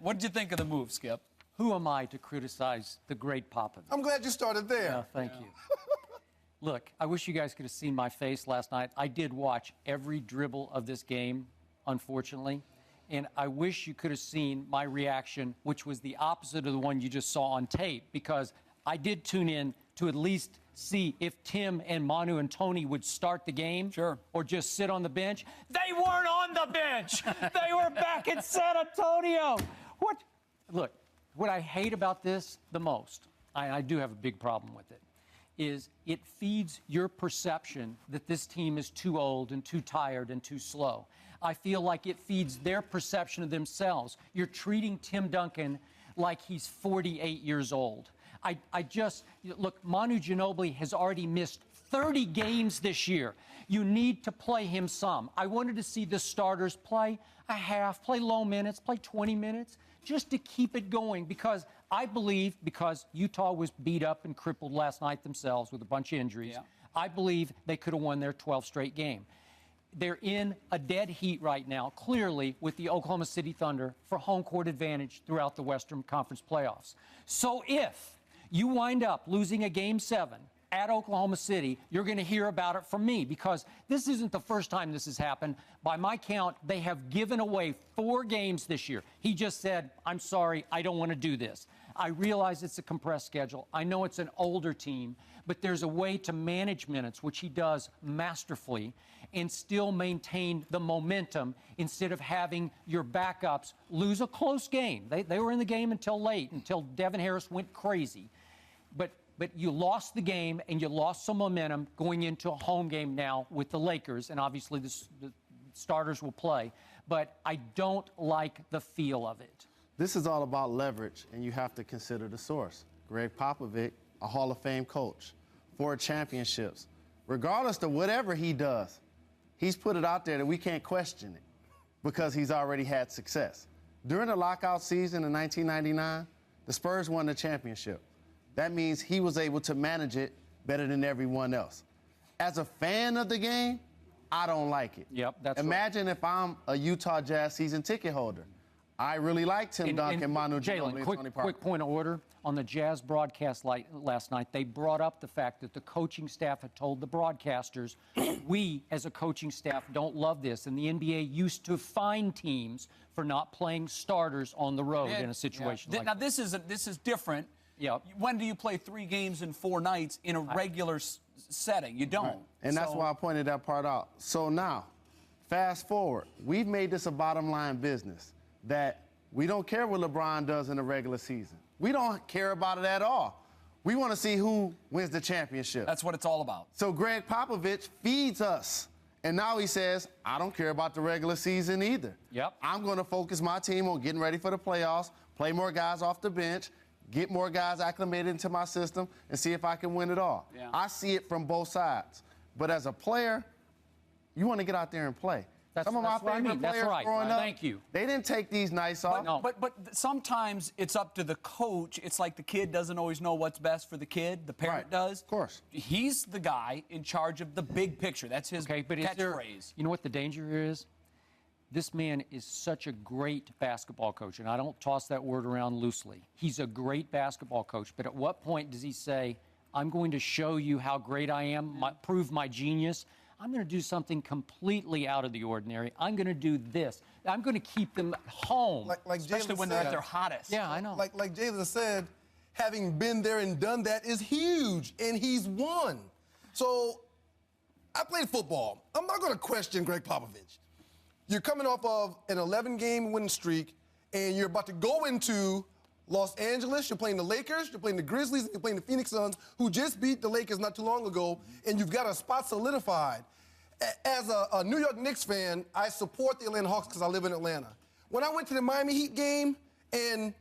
What did you think of the move, Skip? Who am I to criticize the great Popovich? I'm glad you started there. Yeah, thank you. Look, I wish you guys could have seen my face last night. I did watch every dribble of this game, unfortunately. And I wish you could have seen my reaction, which was the opposite of the one you just saw on tape, because I did tune in to at least see if Tim and Manu and Tony would start the game. Sure. Or just sit on the bench. They weren't on the bench. They were back in San Antonio. Look, what I hate about this the most, I do have a big problem with it, is it feeds your perception that this team is too old and too tired and too slow. I feel like it feeds their perception of themselves. You're treating Tim Duncan like he's 48 years old. Look, Manu Ginobili has already missed 30 games this year. You need to play him some. I wanted to see the starters play a half, play low minutes, play 20 minutes, just to keep it going, because I believe, because Utah was beat up and crippled last night themselves with a bunch of injuries, I believe they could have won their 12th straight game. They're in a dead heat right now, clearly, with the Oklahoma City Thunder for home court advantage throughout the Western Conference playoffs. So if you wind up losing a Game 7 at Oklahoma City, you're going to hear about it from me, because this isn't the first time this has happened. By my count, they have given away 4 games this year. He just said, I'm sorry, I don't want to do this. I realize it's a compressed schedule. I know it's an older team, but there's a way to manage minutes, which he does masterfully, and still maintain the momentum instead of having your backups lose a close game. They were in the game until late, until Devin Harris went crazy. But you lost the game, and you lost some momentum going into a home game now with the Lakers, and obviously the starters will play. But I don't like the feel of it. This is all about leverage, and you have to consider the source. Greg Popovich, a Hall of Fame coach, 4 championships. Regardless of whatever he does, he's put it out there that we can't question it because he's already had success. During the lockout season in 1999, the Spurs won the championship. That means he was able to manage it better than everyone else. As a fan of the game, I don't like it. Yep, that's Imagine if I'm a Utah Jazz season ticket holder. I really like Tim Duncan, Manu Ginobili, and Tony Parker. Quick point of order. On the Jazz broadcast last night, they brought up the fact that the coaching staff had told the broadcasters, we as a coaching staff don't love this. And the NBA used to fine teams for not playing starters on the road in a situation like now, that. This is different. Yep. When do you play 3 games in 4 nights in a regular setting? You don't. Right. And that's why I pointed that part out. So now, fast forward. We've made this a bottom line business that we don't care what LeBron does in the regular season. We don't care about it at all. We want to see who wins the championship. That's what it's all about. So Greg Popovich feeds us. And now he says, I don't care about the regular season either. Yep. I'm going to focus my team on getting ready for the playoffs, play more guys off the bench, get more guys acclimated into my system, and see if I can win it all. Yeah. I see it from both sides. But as a player, you want to get out there and play. Some of my favorite players growing up, Thank you. they didn't take these nights off. But sometimes it's up to the coach. It's like the kid doesn't always know what's best for the kid. The parent does. Of course. He's the guy in charge of the big picture. That's his catchphrase. You know what the danger here is? This man is such a great basketball coach, and I don't toss that word around loosely. He's a great basketball coach, but at what point does he say, I'm going to show you how great I am, prove my genius? I'm going to do something completely out of the ordinary. I'm going to do this. I'm going to keep them home. Especially when they're at their hottest. Yeah, I know. Like Jalen said, having been there and done that is huge, and he's won. So I played football. I'm not going to question Greg Popovich. You're coming off of an 11-game win streak, and you're about to go into Los Angeles. You're playing the Lakers, you're playing the Grizzlies, you're playing the Phoenix Suns, who just beat the Lakers not too long ago, and you've got a spot solidified. As a New York Knicks fan, I support the Atlanta Hawks because I live in Atlanta. When I went to the Miami Heat game, and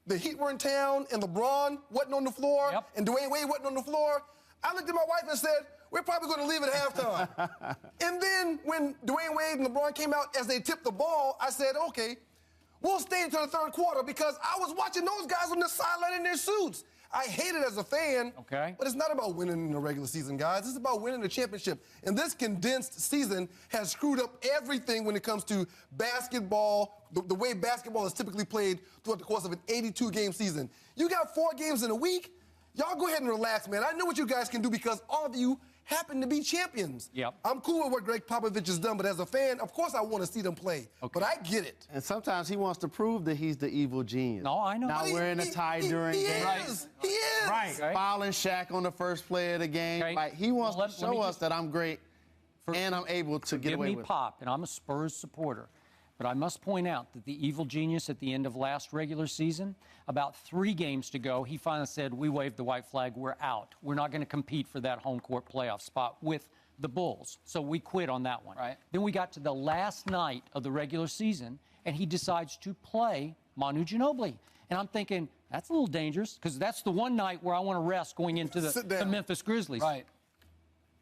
the Heat were in town, and LeBron wasn't on the floor, and Dwayne Wade wasn't on the floor, I looked at my wife and said, we're probably going to leave at halftime. And then when Dwayne Wade and LeBron came out as they tipped the ball, I said, okay, we'll stay until the third quarter because I was watching those guys on the sideline in their suits. I hate it as a fan. Okay. But it's not about winning in the regular season, guys. It's about winning the championship. And this condensed season has screwed up everything when it comes to basketball, the way basketball is typically played throughout the course of an 82-game season. You got 4 games in a week. Y'all go ahead and relax, man. I know what you guys can do because all of you happen to be champions. Yep. I'm cool with what Greg Popovich has done, but as a fan, of course I want to see them play. Okay. But I get it. And sometimes he wants to prove that he's the evil genius. No, I know. Not He- wearing a he- tie he- during he games. is. He is. Right. Okay. Fouling Shaq on the first play of the game. Okay. Like, he wants Well, to let me show us just- that I'm great and I'm able to get Give away me with it. pop, and I'm a Spurs supporter. But I must point out that the evil genius at the end of last regular season, about 3 games to go, he finally said, we waved the white flag, we're out. We're not going to compete for that home court playoff spot with the Bulls. So we quit on that one. Right. Then we got to the last night of the regular season, and he decides to play Manu Ginobili. And I'm thinking, that's a little dangerous, because that's the one night where I want to rest going into Sit the down. Memphis Grizzlies. Right.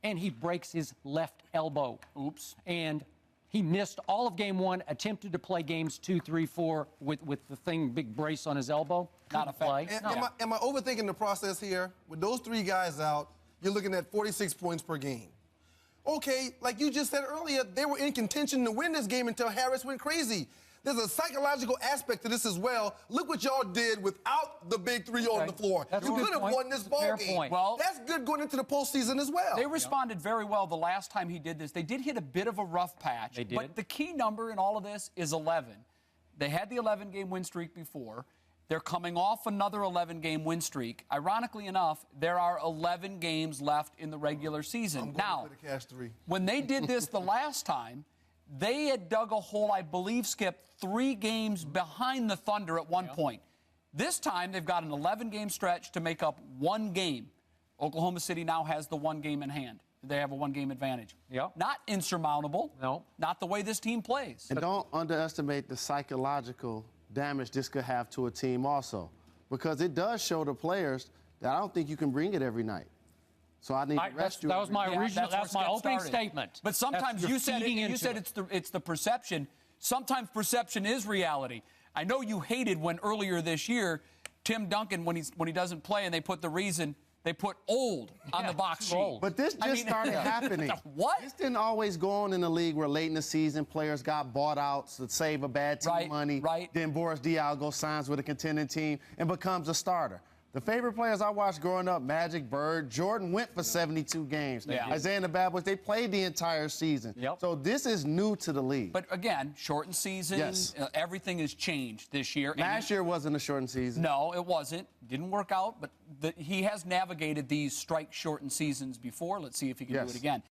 And he breaks his left elbow. Oops. And he missed all of game 1, attempted to play games 2, 3, 4 with the big brace on his elbow. Not Couldn't effective. play. No. Am I overthinking the process here? With those 3 guys out, you're looking at 46 points per game. Okay, like you just said earlier, they were in contention to win this game until Harris went crazy. There's a psychological aspect to this as well. Look what y'all did without the big 3 on Okay. the floor. That's You a good could have point. won this That's a fair ball game. point. Well- That's good going into the postseason as well. They responded very well the last time he did this. They did hit a bit of a rough patch. They did. But the key number in all of this is 11. They had the 11-game win streak before. They're coming off another 11-game win streak. Ironically enough, there are 11 games left in the regular season. I'm going Now, for the cash 3. when they did this the last time, they had dug a hole, I believe, Skip, 3 games behind the Thunder at one point. This time, they've got an 11-game stretch to make up 1 game. Oklahoma City now has the 1 game in hand. They have a 1-game advantage. Yep. Not insurmountable. No. Not the way this team plays. And don't underestimate the psychological damage this could have to a team also. Because it does show the players that I don't think you can bring it every night. So I need to rest you. That was my Yeah, original. that's That's where my Skip opening started. statement. But sometimes You're you said feeding into it's the perception. Sometimes perception is reality. I know you hated when earlier this year, Tim Duncan, when he doesn't play and they put the reason, they put old on the box too sheet. old. But this just I mean- started happening. What? This didn't always go on in the league where late in the season players got bought out to save a bad team Right, money. right. Then Boris Diaw signs with a contending team and becomes a starter. The favorite players I watched growing up, Magic, Bird, Jordan went for 72 games. Yeah. Isaiah and the Bad Boys, they played the entire season. Yep. So this is new to the league. But again, shortened season. Yes. Everything has changed this year. And Last year wasn't a shortened season. No, it wasn't. Didn't work out, but he has navigated these strike-shortened seasons before. Let's see if he can do Yes. it again.